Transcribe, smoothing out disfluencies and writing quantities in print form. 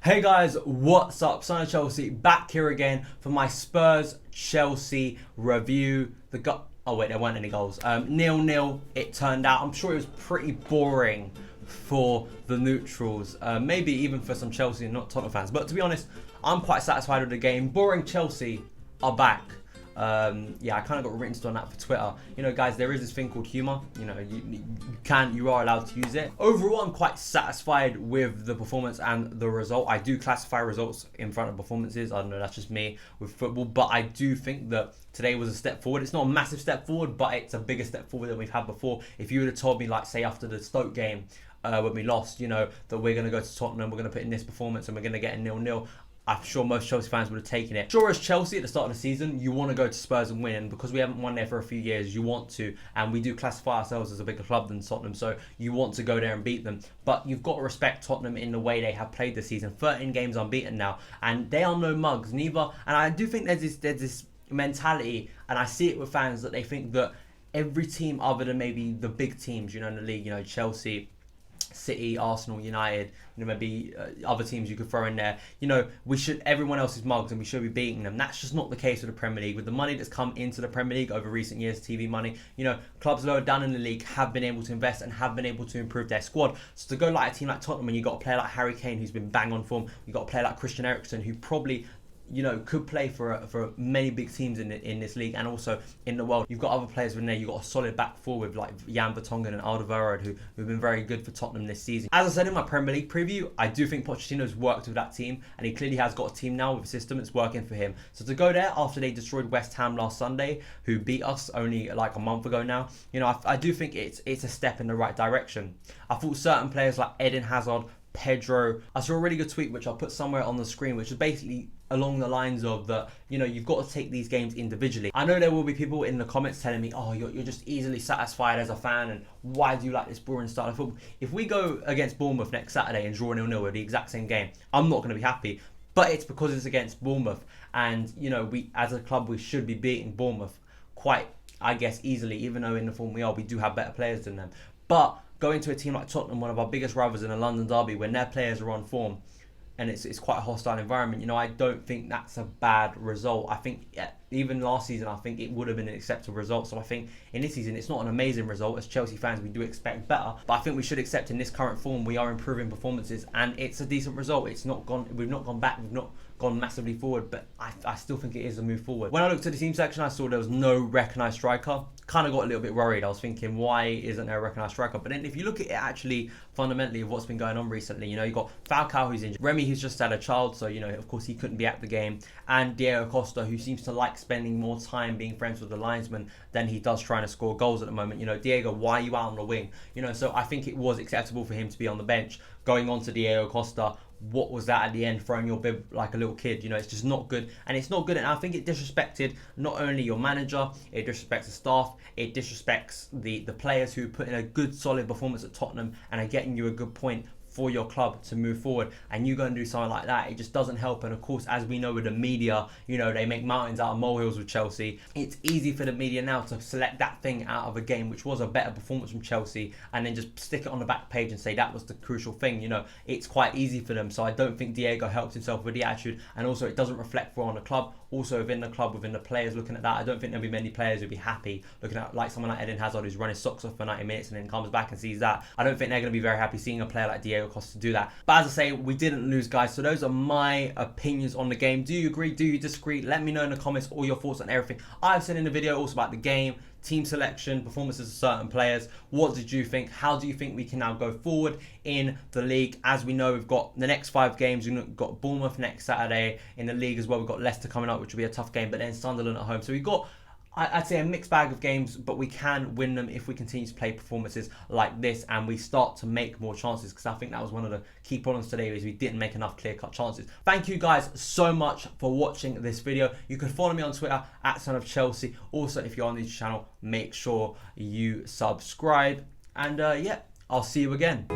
Hey guys, what's up? Son of Chelsea back here again for my Spurs Chelsea review. Oh wait, there weren't any goals. 0-0 it turned out. I'm sure it was pretty boring for the neutrals, maybe even for some Chelsea and not Tottenham fans. But to be honest, I'm quite satisfied with the game. Boring Chelsea are back. Yeah, I kind of got written on that for Twitter. You know, guys, there is this thing called humor. You know, you are allowed to use it. Overall, I'm quite satisfied with the performance and the result. I do classify results in front of performances. I don't know, that's just me with football. But I do think that today was a step forward. It's not a massive step forward, but it's a bigger step forward than we've had before. If you would have told me, like, say, after the Stoke game, when we lost, you know, that we're going to go to Tottenham, we're going to put in this performance and we're going to get a 0-0. I'm sure most Chelsea fans would have taken it. Sure, as Chelsea at the start of the season, you want to go to Spurs and win, and because we haven't won there for a few years, you want to, and we do classify ourselves as a bigger club than Tottenham, so you want to go there and beat them. But you've got to respect Tottenham in the way they have played this season. 13 games unbeaten now, and they are no mugs, neither. And I do think there's this mentality, and I see it with fans, that they think that every team other than maybe the big teams, you know, in the league, you know, Chelsea, City, Arsenal, United, you know, maybe other teams you could throw in there. You know, everyone else is mugs and we should be beating them. That's just not the case with the Premier League. With the money that's come into the Premier League over recent years, TV money, you know, clubs lower down in the league have been able to invest and have been able to improve their squad. So to go like a team like Tottenham, when you got a player like Harry Kane who's been bang on form, you got a player like Christian Eriksen who probably, you know, could play for many big teams in this league and also in the world. You've got other players in there. You've got a solid back four with like Jan Vertonghen and Alderweireld who've been very good for Tottenham this season. As I said in my Premier League preview, I do think Pochettino's worked with that team and he clearly has got a team now with a system that's working for him. So to go there after they destroyed West Ham last Sunday, who beat us only like a month ago now, you know, I do think it's a step in the right direction. I thought certain players like Eden Hazard, Pedro, I saw a really good tweet which I'll put somewhere on the screen, which is basically along the lines of that, you know, you've got to take these games individually. I know there will be people in the comments telling me, oh, you're just easily satisfied as a fan and why do you like this boring style of football? If we go against Bournemouth next Saturday and draw 0-0 with the exact same game, I'm not going to be happy. But it's because it's against Bournemouth and, you know, we as a club, we should be beating Bournemouth quite, I guess, easily, even though in the form we are, we do have better players than them. But going to a team like Tottenham, one of our biggest rivals in a London derby, when their players are on form, and it's quite a hostile environment, you know, I don't think that's a bad result. I think even last season, I think it would have been an acceptable result. So I think in this season, it's not an amazing result. As Chelsea fans, we do expect better. But I think we should accept in this current form, we are improving performances and it's a decent result. We've not gone back, we've not gone massively forward, but I still think it is a move forward. When I looked at the team section, I saw there was no recognised striker. Kind of got a little bit worried. I was thinking, why isn't there a recognised striker? But then if you look at it actually fundamentally of what's been going on recently, you know, you got Falcao who's injured, Remy who's just had a child, so, you know, of course he couldn't be at the game, and Diego Costa who seems to like spending more time being friends with the linesman than he does trying to score goals at the moment. You know, Diego, why are you out on the wing? You know, so I think it was acceptable for him to be on the bench. Going on to Diego Costa, what was that at the end, throwing your bib like a little kid? You know, it's just not good, and it's not good, and I think it disrespected not only your manager, it disrespects the staff, it disrespects the players who put in a good solid performance at Tottenham and are getting you a good point for your club to move forward, and you go and do something like that, it just doesn't help. And of course, as we know with the media, you know, they make mountains out of molehills with Chelsea. It's easy for the media now to select that thing out of a game which was a better performance from Chelsea and then just stick it on the back page and say that was the crucial thing. You know, it's quite easy for them. So I don't think Diego helps himself with the attitude, and also it doesn't reflect well on the club. Also within the club, within the players looking at that, I don't think there'll be many players who'll be happy looking at like someone like Eden Hazard who's run his socks off for 90 minutes and then comes back and sees that. I don't think they're going to be very happy seeing a player like Diego Costa do that. But as I say, we didn't lose, guys. So those are my opinions on the game. Do you agree? Do you disagree? Let me know in the comments all your thoughts on everything I've said in the video, also about the game, team selection, performances of certain players. What did you think? How do you think we can now go forward in the league? As we know, we've got the next 5 games. We've got Bournemouth next Saturday in the league as well. We've got Leicester coming up, which will be a tough game, but then Sunderland at home. So we've got, I'd say, a mixed bag of games, but we can win them if we continue to play performances like this and we start to make more chances, because I think that was one of the key problems today, is we didn't make enough clear-cut chances. Thank you guys so much for watching this video. You can follow me on Twitter at SonOfChelsea. Also, if you're on this channel, make sure you subscribe. And yeah, I'll see you again.